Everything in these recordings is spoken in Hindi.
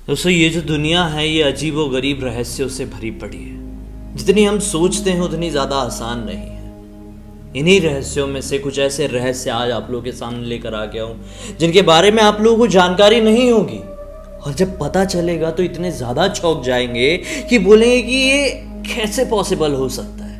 दोस्तों, ये जो दुनिया है ये अजीब व गरीब रहस्यों से भरी पड़ी है। जितनी हम सोचते हैं उतनी ज़्यादा आसान नहीं है। इन्हीं रहस्यों में से कुछ ऐसे रहस्य आज आप लोगों के सामने लेकर आ गया हूँ जिनके बारे में आप लोगों को जानकारी नहीं होगी, और जब पता चलेगा तो इतने ज़्यादा चौंक जाएंगे कि बोलेंगे कि ये कैसे पॉसिबल हो सकता है।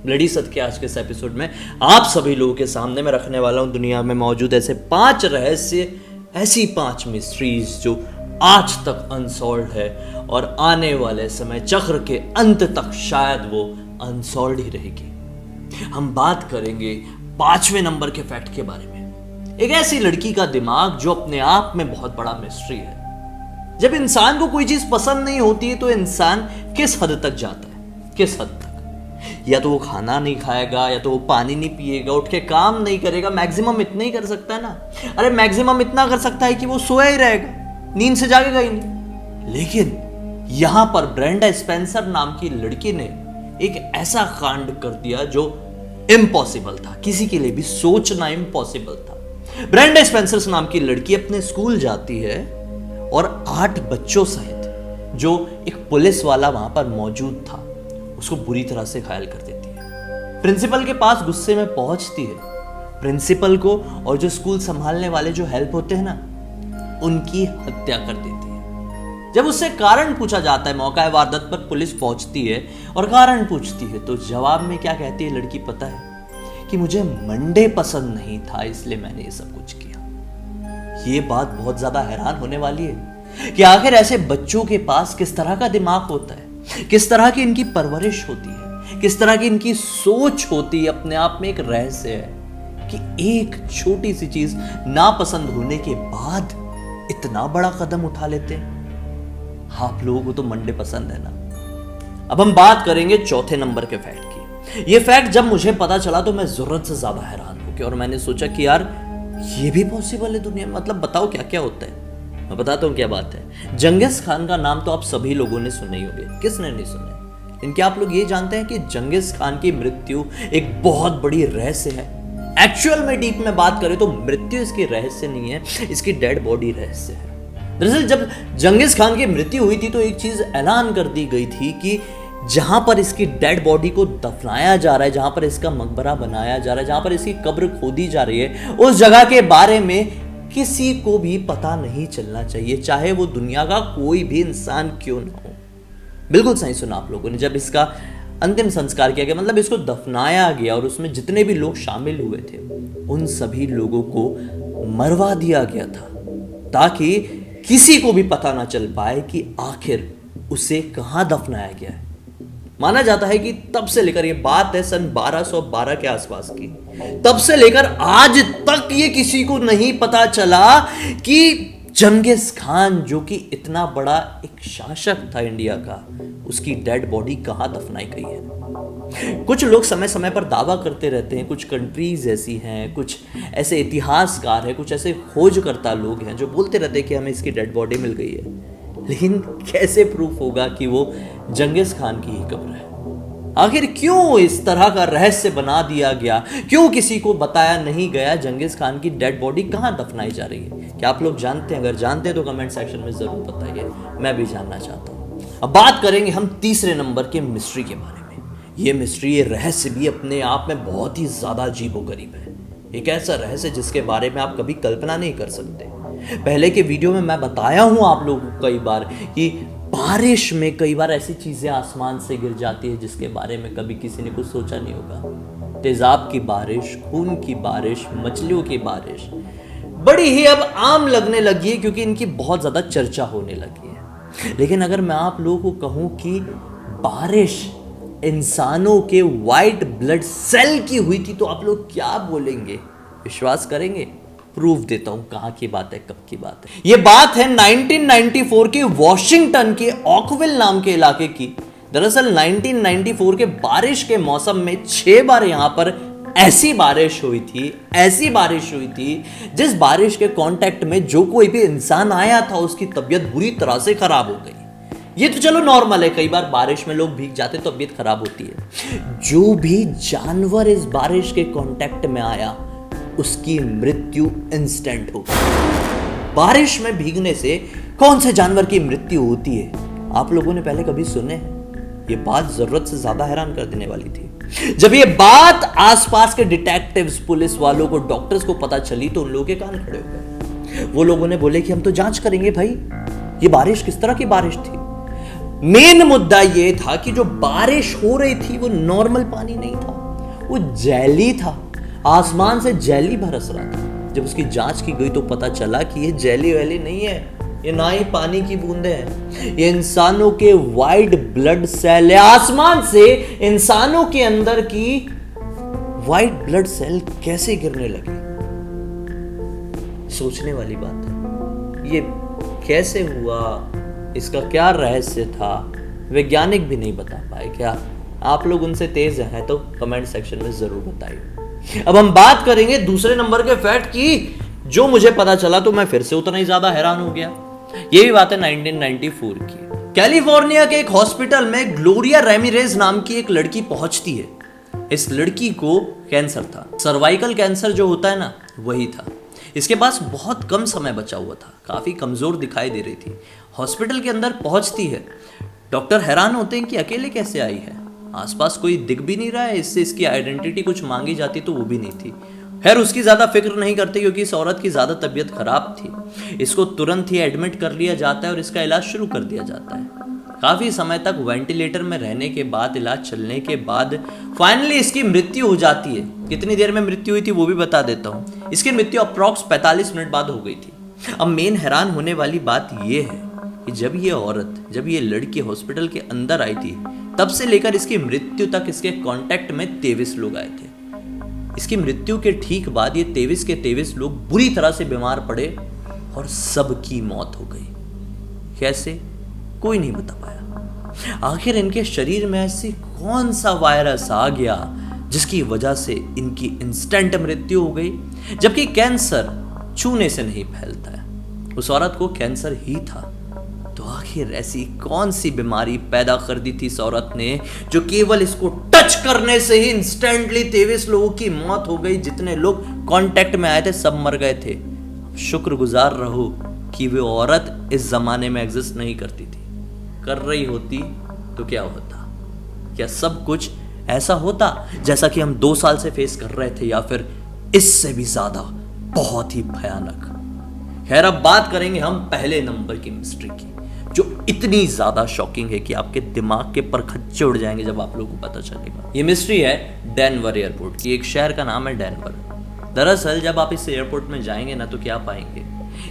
ब्लडी सत्य आज के इस एपिसोड में आप सभी लोगों के सामने मैं रखने वाला हूँ दुनिया में मौजूद ऐसे 5 रहस्य, ऐसी 5 मिस्ट्रीज जो आज तक अनसॉल्व्ड है और आने वाले समय चक्र के अंत तक शायद वो अनसॉल्व्ड ही रहेगी। हम बात करेंगे 5वें नंबर के फैक्ट के बारे में। एक ऐसी लड़की का दिमाग जो अपने आप में बहुत बड़ा मिस्ट्री है। जब इंसान को कोई चीज पसंद नहीं होती है तो इंसान किस हद तक जाता है, किस हद तक? या तो वो खाना नहीं खाएगा, या तो वो पानी नहीं पिएगा, उठ के काम नहीं करेगा। मैक्सिमम इतना ही कर सकता है ना। अरे मैक्सिमम इतना कर सकता है कि वो सोया ही रहेगा, नींद से जागेगा ही नहीं। लेकिन यहां पर ब्रेंडा स्पेंसर नाम की लड़की ने एक ऐसा कांड कर दिया जो इम्पॉसिबल था, किसी के लिए भी सोचना इम्पॉसिबल था। ब्रेंडा स्पेंसर नाम की लड़की अपने स्कूल जाती है और 8 बच्चों सहित जो एक पुलिस वाला वहां पर मौजूद था उसको बुरी तरह से घायल कर देती है। प्रिंसिपल के पास गुस्से में पहुंचती है। प्रिंसिपल को और जो स्कूल संभालने वाले जो हेल्प होते हैं ना, उनकी हत्या कर देती है। जब उससे कारण पूछा जाता है, मौका वारदात पर पुलिस पहुंचती है और कारण पूछती है, तो जवाब में क्या कहती है लड़की पता है? कि मुझे मंडे पसंद नहीं था इसलिए मैंने ये सब कुछ किया। ये बात बहुत ज्यादा हैरान होने वाली है कि आखिर ऐसे बच्चों के पास किस तरह का दिमाग होता है, किस तरह की इनकी परवरिश होती है, किस तरह की इनकी सोच होती है। अपने आप में एक रहस्य है कि एक छोटी सी चीज नापसंद होने के बाद इतना बड़ा कदम उठा लेते हैं। आप लोगों को तो मंडे पसंद है ना। अब हम बात करेंगे 4थे नंबर के फैक्ट की। ये फैक्ट जब मुझे पता चला तो मैं जरूरत से ज्यादा हैरान हो गया और मैंने सोचा कि यार ये भी पॉसिबल है दुनिया में। मतलब बताओ क्या क्या होता है। मैं बताता हूं क्या बात है। जंगिस खान का नाम तो आप सभी लोगों ने सुना ही होगा, किसने नहीं सुना। इनके आप लोग ये जानते हैं कि जंगिस खान की मृत्यु एक बहुत बड़ी रहस्य है। एक्चुअल में डीप में बात करें तो मृत्यु इसकी रहस्य नहीं है, इसकी डेड बॉडी रहस्य है। दरअसल जब जंगिस खान की मृत्यु हुई थी तो एक चीज ऐलान कर दी गई थी कि जहां पर इसकी डेड बॉडी को दफनाया जा रहा है, जहां पर इसका मकबरा बनाया जा रहा है, जहां पर इसकी कब्र खोदी जा रही है, उस जगह के बारे में किसी को भी पता नहीं चलना चाहिए, चाहे वो दुनिया का कोई भी इंसान क्यों ना हो। बिल्कुल सही सुना आप लोगों ने। जब इसका अंतिम संस्कार किया गया, मतलब इसको दफनाया गया और उसमें जितने भी लोग शामिल हुए थे उन सभी लोगों को मरवा दिया गया था ताकि किसी को भी पता ना चल पाए कि आखिर उसे कहां दफनाया गया है। माना जाता है कि तब से लेकर, ये बात है सन 1212 के आसपास की, तब से लेकर आज तक ये किसी को नहीं पता चला कि जंगिस खान जो कि इतना बड़ा एक शासक था इंडिया का, उसकी डेड बॉडी कहां दफनाई गई है। कुछ लोग समय समय पर दावा करते रहते हैं, कुछ कंट्रीज ऐसी हैं, कुछ ऐसे इतिहासकार हैं, कुछ ऐसे खोजकर्ता लोग हैं जो बोलते रहते हैं कि हमें इसकी डेड बॉडी मिल गई है। लेकिन कैसे प्रूफ होगा कि वो जंगिस खान की ही कब्र है? आखिर क्यों इस तरह का रहस्य बना दिया गया? क्यों किसी को बताया नहीं गया जंगिस खान की डेड बॉडी कहां दफनाई जा रही है? क्या आप लोग जानते हैं? अगर जानते हैं तो कमेंट सेक्शन में जरूर बताइए, मैं भी जानना चाहता हूं। अब बात करेंगे हम 3रे नंबर के मिस्ट्री के बारे में। ये मिस्ट्री, ये रहस्य भी अपने आप में बहुत ही ज्यादा अजीबोगरीब है। एक ऐसा रहस्य जिसके बारे में आप कभी कल्पना नहीं कर सकते। पहले के वीडियो में मैं बताया हूं आप लोगों को कई बार कि बारिश में कई बार ऐसी चीजें आसमान से गिर जाती है जिसके बारे में कभी किसी ने कुछ सोचा नहीं होगा। तेजाब की बारिश, खून की बारिश, मछलियों की बारिश बड़ी ही अब आम लगने लगी है क्योंकि इनकी बहुत ज्यादा चर्चा होने लगी है। लेकिन अगर मैं आप लोगों को कहूं कि बारिश इंसानों के व्हाइट ब्लड सेल की हुई थी तो आप लोग क्या बोलेंगे? विश्वास करेंगे? प्रूफ देता हूं कहां की बात है, कब की बात है। यह बात है 1994 के वॉशिंगटन के ऑकविल नाम के इलाके की। दरअसल 1994 के बारिश के मौसम में 6 बार यहां पर ऐसी बारिश हुई थी जिस बारिश के कांटेक्ट में जो कोई भी इंसान आया था उसकी तबीयत बुरी तरह से खराब हो गई। ये तो चलो नॉर्मल है, कई बार बारिश में लोग भीग जाते तो तबीयत खराब होती है। जो भी जानवर इस बारिश के कांटेक्ट में आया उसकी मृत्यु इंस्टेंट हो गई। बारिश में भीगने से कौन से जानवर की मृत्यु होती है? आप लोगों ने पहले कभी सुने हैं? ये बात जरूरत से ज्यादा हैरान कर देने वाली थी। जब ये बात आसपास के डिटेक्टिव्स, पुलिस वालों को, डॉक्टर्स को पता चली तो उन लोगों के कान खड़े हो गए। वो लोगों ने बोले कि हम तो जांच करेंगे भाई, ये बारिश किस तरह की बारिश थी। मेन मुद्दा ये था कि जो बारिश हो रही थी वो नॉर्मल पानी नहीं था, वो जेली था। आसमान से जेली बरस रहा था। जब उसकी जांच की गई तो पता चला कि ये जेली वैली नहीं है, ये ना ही पानी की बूंदे हैं, ये इंसानों के वाइट ब्लड सेल है। आसमान से इंसानों के अंदर की वाइट ब्लड सेल कैसे गिरने लगी? सोचने वाली बात है। ये कैसे हुआ, इसका क्या रहस्य था, वैज्ञानिक भी नहीं बता पाए। क्या आप लोग उनसे तेज हैं तो कमेंट सेक्शन में जरूर बताइए। अब हम बात करेंगे दूसरे नंबर के फैक्ट की, जो मुझे पता चला तो मैं फिर से उतना ही ज्यादा हैरान हो गया। ये भी बात है 1994 की। कैलिफोर्निया के एक हॉस्पिटल में ग्लोरिया रेमिरेज नाम की एक लड़की पहुंचती है। इस लड़की को कैंसर था, सर्वाइकल कैंसर जो होता है ना, वही था। इसके पास बहुत कम समय बचा हुआ था, काफी कमजोर दिखाई दे रही थी। हॉस्पिटल के अंदर पहुंचती है, डॉक्टर हैरान होते हैं कि अकेले कैसे आई है, आसपास कोई दिख भी नहीं रहा है, इससे इसकी आइडेंटिटी कुछ मांगी जाती तो वो भी नहीं थी। खैर उसकी ज्यादा फिक्र नहीं करते क्योंकि इस औरत की ज्यादा तबीयत खराब थी। इसको तुरंत ही एडमिट कर लिया जाता है और इसका इलाज शुरू कर दिया जाता है। काफी समय तक वेंटिलेटर में रहने के बाद, इलाज चलने के बाद फाइनली इसकी मृत्यु हो जाती है। कितनी देर में मृत्यु हुई थी वो भी बता देता हूँ। इसकी मृत्यु अप्रॉक्स 45 मिनट बाद हो गई थी। अब मेन हैरान होने वाली बात यह है कि जब ये औरत, जब ये लड़की हॉस्पिटल के अंदर आई थी, तब से लेकर इसकी मृत्यु तक इसके कांटेक्ट में 23 लोग आए थे। इसकी मृत्यु के ठीक बाद ये 23 के 23 लोग बुरी तरह से बीमार पड़े और सबकी मौत हो गई। कैसे, कोई नहीं बता पाया। आखिर इनके शरीर में ऐसी कौन सा वायरस आ गया जिसकी वजह से इनकी इंस्टेंट मृत्यु हो गई, जबकि कैंसर छूने से नहीं फैलता है। उस औरत को कैंसर ही था। तो आखिर ऐसी कौन सी बीमारी पैदा कर दी थी इस औरत ने, जो केवल इसको टच करने से ही इंस्टेंटली 23 लोगों की मौत हो गई। जितने लोग कांटेक्ट में आए थे सब मर गए थे। शुक्रगुजार रहो कि वो औरत इस जमाने में एग्जिस्ट नहीं करती थी। कर रही होती तो क्या होता? क्या सब कुछ ऐसा होता जैसा कि हम 2 साल से फेस कर रहे थे, या फिर इससे भी ज्यादा बहुत ही भयानक? खैर अब बात करेंगे हम पहले नंबर की मिस्ट्री की, जो इतनी ज्यादा शॉकिंग है कि आपके दिमाग के परखच्चे उड़ जाएंगे जब आप लोगों को पता चलेगा। ये मिस्ट्री है डेनवर एयरपोर्ट की। एक शहर का नाम है डेनवर। दरअसल जब आप इस एयरपोर्ट में जाएंगे ना तो क्या पाएंगे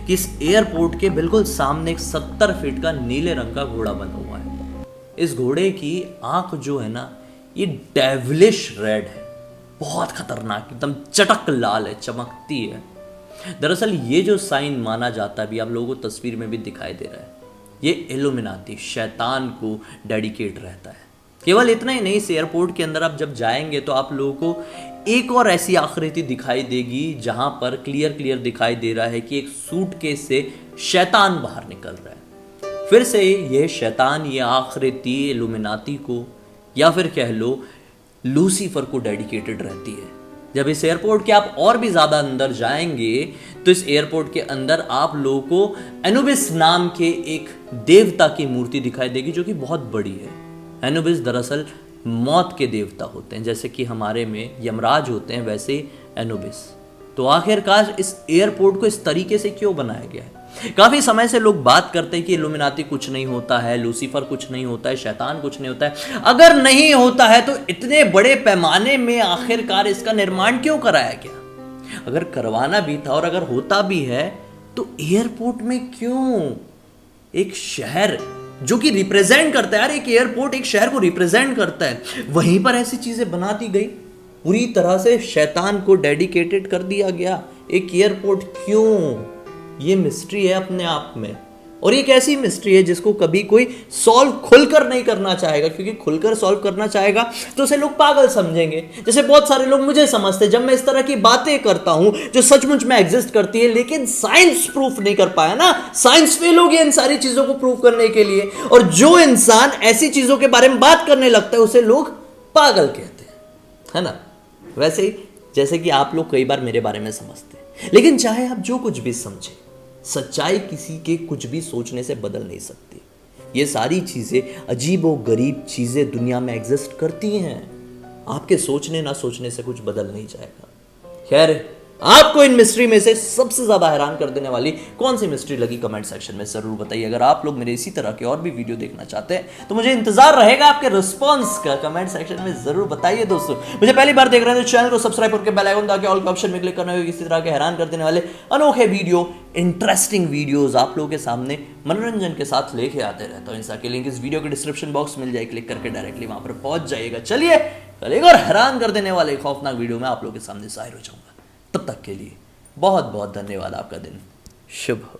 कि इस एयरपोर्ट के बिल्कुल सामने एक 70 फीट का नीले रंग का घोड़ा बना हुआ है। इस घोड़े की आंख जो है ना, ये डेविलिश रेड है, बहुत खतरनाक, एकदम चटक लाल है, चमकती है। दरअसल ये जो साइन माना जाता है, अभी आप लोगों को तस्वीर में भी दिखाई दे रहा है, ये इल्यूमिनाती, शैतान को डेडिकेट रहता है। केवल इतना ही नहीं, इस एयरपोर्ट के अंदर आप जब जाएंगे तो आप लोगों को एक और ऐसी आकृति दिखाई देगी जहां पर क्लियर दिखाई दे रहा है कि एक सूटकेस से शैतान बाहर निकल रहा है। फिर से ये शैतान, ये आकृति इल्यूमिनाती को या फिर कह लो लूसीफर को डेडिकेटेड रहती है। जब इस एयरपोर्ट के आप और भी ज्यादा अंदर जाएंगे तो इस एयरपोर्ट के अंदर आप लोगों को एनुबिस नाम के एक देवता की मूर्ति दिखाई देगी जो कि बहुत बड़ी है। एनुबिस दरअसल मौत के देवता होते हैं, जैसे कि हमारे में यमराज होते हैं, वैसे ही एनुबिस। तो आखिरकार इस एयरपोर्ट को इस तरीके से क्यों बनाया गया है? काफी समय से लोग बात करते हैं कि इल्यूमिनाती कुछ नहीं होता है, लूसीफर कुछ नहीं होता है, शैतान कुछ नहीं होता है। अगर नहीं होता है तो इतने बड़े पैमाने में आखिरकार इसका निर्माण क्यों कराया गया? अगर करवाना भी था और अगर होता भी है तो एयरपोर्ट में क्यों? एक शहर जो कि रिप्रेजेंट करता है, यार एक एयरपोर्ट एक शहर को रिप्रेजेंट करता है, वहीं पर ऐसी चीजें बना दी गई, पूरी तरह से शैतान को डेडिकेटेड कर दिया गया। एक एयरपोर्ट क्यों? ये मिस्ट्री है अपने आप में, और एक ऐसी मिस्ट्री है जिसको कभी कोई सॉल्व खुलकर नहीं करना चाहेगा, क्योंकि खुलकर सॉल्व करना चाहेगा तो उसे लोग पागल समझेंगे। जैसे बहुत सारे लोग मुझे समझते जब मैं इस तरह की बातें करता हूं जो सचमुच में एग्जिस्ट करती है, लेकिन साइंस प्रूफ नहीं कर पाया ना, साइंस फेल हो गया इन सारी चीजों को प्रूफ करने के लिए। और जो इंसान ऐसी चीजों के बारे में बात करने लगता है उसे लोग पागल कहते हैं, है ना? वैसे ही जैसे कि आप लोग कई बार मेरे बारे में समझते हैं, लेकिन चाहे आप जो कुछ भी समझे, सच्चाई किसी के कुछ भी सोचने से बदल नहीं सकती। ये सारी चीज़ें, अजीब व गरीब चीज़ें दुनिया में एग्जिस्ट करती हैं। आपके सोचने ना सोचने से कुछ बदल नहीं जाएगा। खैर, आपको इन मिस्ट्री में से सबसे ज्यादा हैरान कर देने वाली कौन सी मिस्ट्री लगी कमेंट सेक्शन में जरूर बताइए। अगर आप लोग मेरे इसी तरह के और भी वीडियो देखना चाहते हैं तो मुझे इंतजार रहेगा आपके रिस्पांस का। कमेंट सेक्शन में जरूर बताइए दोस्तों। मुझे पहली बार देख रहे हैं तो चैनल को सब्सक्राइब करके बेल आइकन ताकि ऑल के ऑप्शन में क्लिक करना होगा। इसी तरह के हैरान कर देने वाले अनोखे वीडियो, इंटरेस्टिंग वीडियोस आप लोगों के सामने मनोरंजन के साथ लेके आते रहता हूं। इंस्टा की लिंक इस वीडियो के डिस्क्रिप्शन बॉक्स मिल जाए, क्लिक करके डायरेक्टली वहां पर पहुंच जाइएगा। चलिए कल एक और हैरान कर देने वाले खौफनाक वीडियो में आप लोगों के सामने जाहिर हो जाऊंगा। तब तक के लिए बहुत बहुत धन्यवाद। आपका दिन शुभ हो।